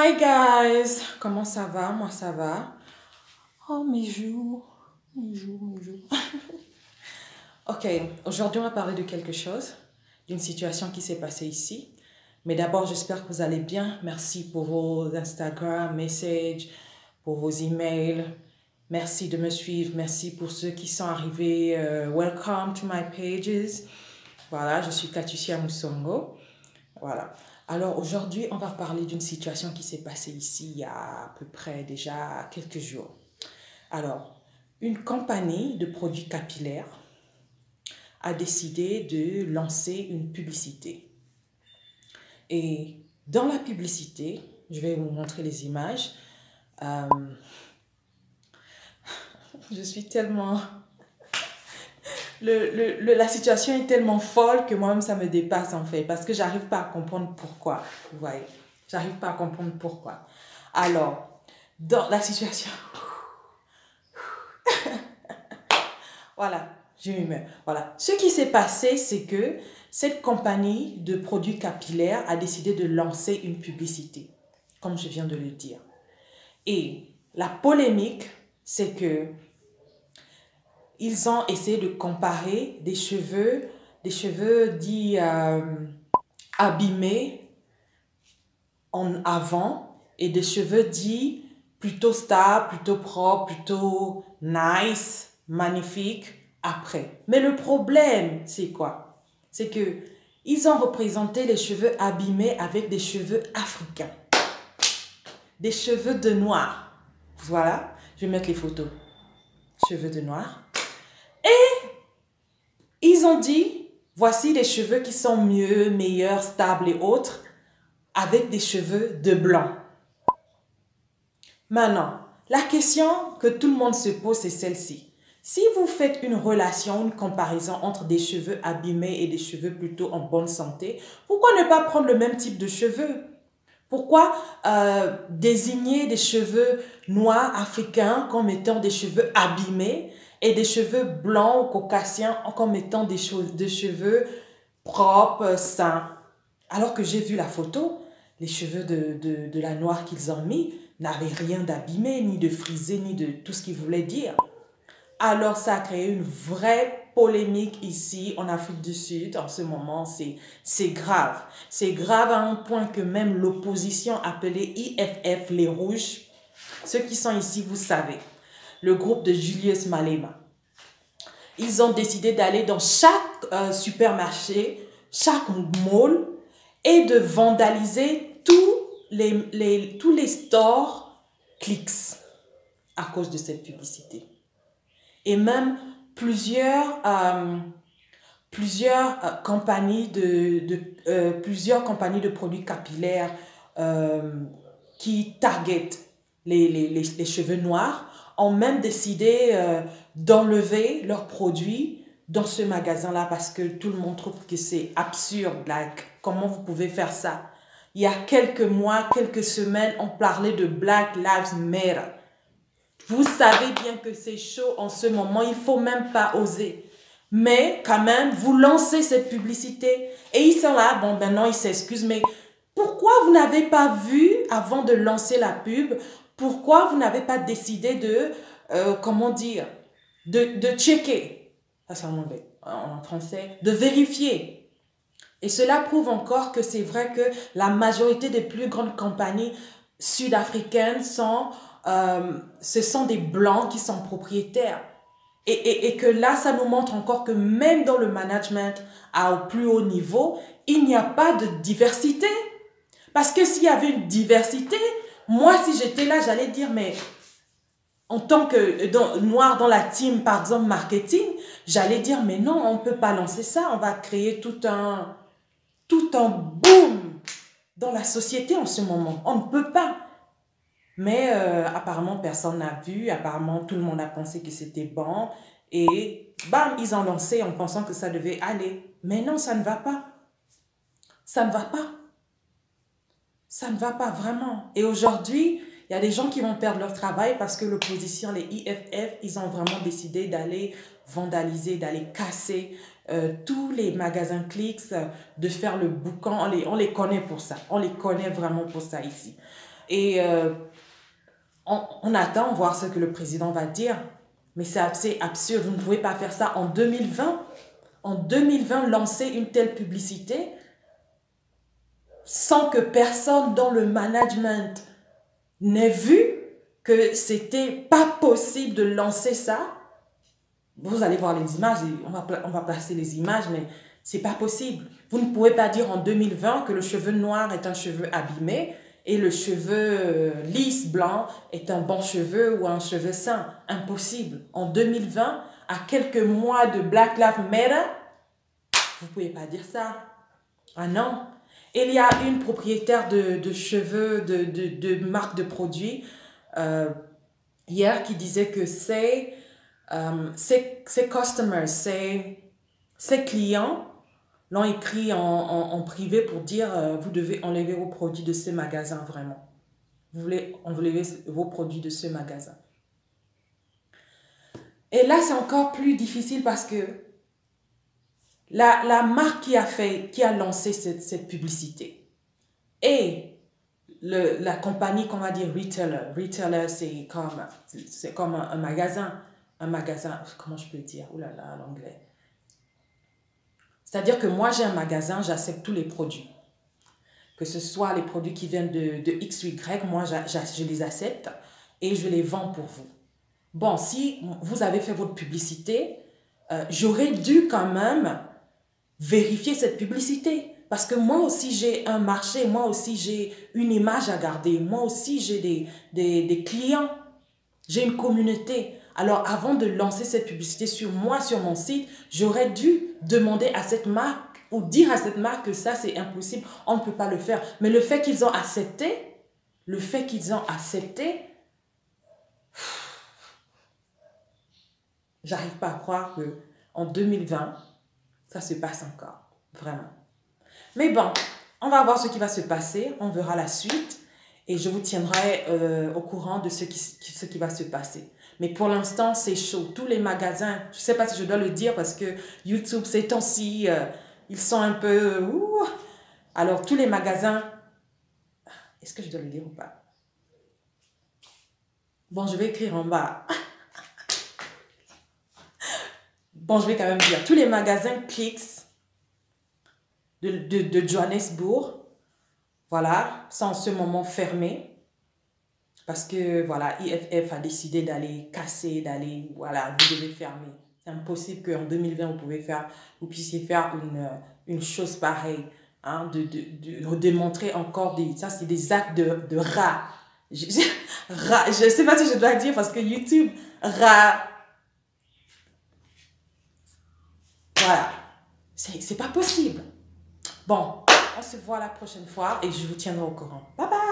Hi guys, comment ça va? Moi ça va. Oh mes joues, mes joues, mes joues. Ok, aujourd'hui on va parler de quelque chose, d'une situation qui s'est passée ici. Mais d'abord j'espère que vous allez bien. Merci pour vos Instagram messages, pour vos emails. Merci de me suivre. Merci pour ceux qui sont arrivés. Welcome to my pages. Voilà, je suis Katusia Moussongo. Voilà. Alors aujourd'hui, on va parler d'une situation qui s'est passée ici il y a à peu près déjà quelques jours. Alors, une compagnie de produits capillaires a décidé de lancer une publicité. Et dans la publicité, je vais vous montrer les images. Je suis tellement... la situation est tellement folle que moi-même ça me dépasse en fait, parce que j'arrive pas à comprendre pourquoi. Vous voyez, j'arrive pas à comprendre pourquoi. Alors, dans la situation, voilà, je m'y voilà. Ce qui s'est passé, c'est que cette compagnie de produits capillaires a décidé de lancer une publicité, comme je viens de le dire. Et la polémique, c'est que ils ont essayé de comparer des cheveux dits abîmés en avant et des cheveux dits plutôt stables, plutôt propres, plutôt nice, magnifiques après. Mais le problème, c'est quoi? C'est que ils ont représenté les cheveux abîmés avec des cheveux africains, des cheveux de noir. Voilà, je vais mettre les photos. Cheveux de noir. Ils ont dit, voici les cheveux qui sont mieux, meilleurs, stables et autres, avec des cheveux de blanc. Maintenant, la question que tout le monde se pose, c'est celle-ci. Si vous faites une relation, une comparaison entre des cheveux abîmés et des cheveux plutôt en bonne santé, pourquoi ne pas prendre le même type de cheveux? Pourquoi désigner des cheveux noirs africains comme étant des cheveux abîmés et des cheveux blancs ou caucasiens comme étant des cheveux propres, sains? Alors que j'ai vu la photo, les cheveux de la noire qu'ils ont mis n'avaient rien d'abîmé, ni de frisé, ni de tout ce qu'ils voulaient dire. Alors ça a créé une vraie polémique ici en Afrique du Sud. En ce moment, c'est grave. C'est grave à un point que même l'opposition appelée IFF, les Rouges, ceux qui sont ici, vous savez, le groupe de Julius Malema, ils ont décidé d'aller dans chaque supermarché, chaque mall et de vandaliser tous les stores Clicks à cause de cette publicité. Et même plusieurs compagnies plusieurs compagnies de produits capillaires qui targetent les cheveux noirs ont même décidé d'enlever leurs produits dans ce magasin-là parce que tout le monde trouve que c'est absurde. Like, comment vous pouvez faire ça? Il y a quelques mois, quelques semaines, on parlait de Black Lives Matter. Vous savez bien que c'est chaud en ce moment, il ne faut même pas oser. Mais quand même, vous lancez cette publicité et ils sont là, bon maintenant ils s'excusent, mais pourquoi vous n'avez pas vu avant de lancer la pub, pourquoi vous n'avez pas décidé de, comment dire, de checker, ça c'est en français, de vérifier. Et cela prouve encore que c'est vrai que la majorité des plus grandes compagnies sud-africaines ce sont des blancs qui sont propriétaires. Et que là, ça nous montre encore que même dans le management au plus haut niveau, il n'y a pas de diversité. Parce que s'il y avait une diversité, moi, si j'étais là, j'allais dire, mais en tant que noir dans la team, par exemple, marketing, j'allais dire, mais non, on ne peut pas lancer ça. On va créer tout un boom dans la société en ce moment. On ne peut pas. Mais apparemment, personne n'a vu. Apparemment, tout le monde a pensé que c'était bon. Et bam, ils ont lancé en pensant que ça devait aller. Mais non, ça ne va pas. Ça ne va pas. Ça ne va pas vraiment. Et aujourd'hui, il y a des gens qui vont perdre leur travail parce que l'opposition, les IFF, ils ont vraiment décidé d'aller vandaliser, d'aller casser tous les magasins Clicks, de faire le boucan. On les connaît pour ça. On les connaît vraiment pour ça ici. Et on attend voir ce que le président va dire. Mais c'est assez absurde. Vous ne pouvez pas faire ça en 2020. En 2020, lancer une telle publicité sans que personne dans le management n'ait vu que c'était pas possible de lancer ça. Vous allez voir les images, et on va placer les images, mais c'est pas possible. Vous ne pouvez pas dire en 2020 que le cheveu noir est un cheveu abîmé et le cheveu lisse, blanc, est un bon cheveu ou un cheveu sain. Impossible. En 2020, à quelques mois de Black Lives Matter, vous ne pouvez pas dire ça. Ah non. Il y a une propriétaire de cheveux, de marque de produits, hier qui disait que ses customers, ses clients l'ont écrit en privé pour dire vous devez enlever vos produits de ce magasin vraiment. Vous voulez enlever vos produits de ce magasin. Et là, c'est encore plus difficile parce que la marque qui a lancé cette publicité et la compagnie qu'on va dire retailer, c'est comme un magasin, comment je peux dire, oh là là, l'anglais. C'est-à-dire que moi, j'ai un magasin, j'accepte tous les produits. Que ce soit les produits qui viennent de X ou Y, moi, je les accepte et je les vends pour vous. Bon, si vous avez fait votre publicité, j'aurais dû quand même vérifier cette publicité. Parce que moi aussi, j'ai un marché, moi aussi, j'ai une image à garder, moi aussi, j'ai des clients, j'ai une communauté. Alors, avant de lancer cette publicité sur moi, sur mon site, j'aurais dû demander à cette marque ou dire à cette marque que ça, c'est impossible, on ne peut pas le faire. Mais le fait qu'ils ont accepté, j'arrive pas à croire qu'en 2020, ça se passe encore, vraiment. Mais bon, on va voir ce qui va se passer, on verra la suite et je vous tiendrai au courant de ce qui va se passer. Mais pour l'instant, c'est chaud. Tous les magasins, je ne sais pas si je dois le dire parce que YouTube, ces temps-ci, ils sont un peu... Alors, tous les magasins... Est-ce que je dois le dire ou pas? Bon, je vais écrire en bas. Bon, je vais quand même dire. Tous les magasins Clicks de Johannesburg, voilà, sont en ce moment fermés. Parce que, voilà, IFF a décidé d'aller casser, voilà, vous devez fermer. C'est impossible qu'en 2020, vous puissiez faire une chose pareille. Hein, de démontrer encore ça, c'est des actes de rat. Je ne sais pas si je dois dire parce que YouTube, rat. Voilà. C'est pas possible. Bon, on se voit la prochaine fois et je vous tiendrai au courant. Bye bye.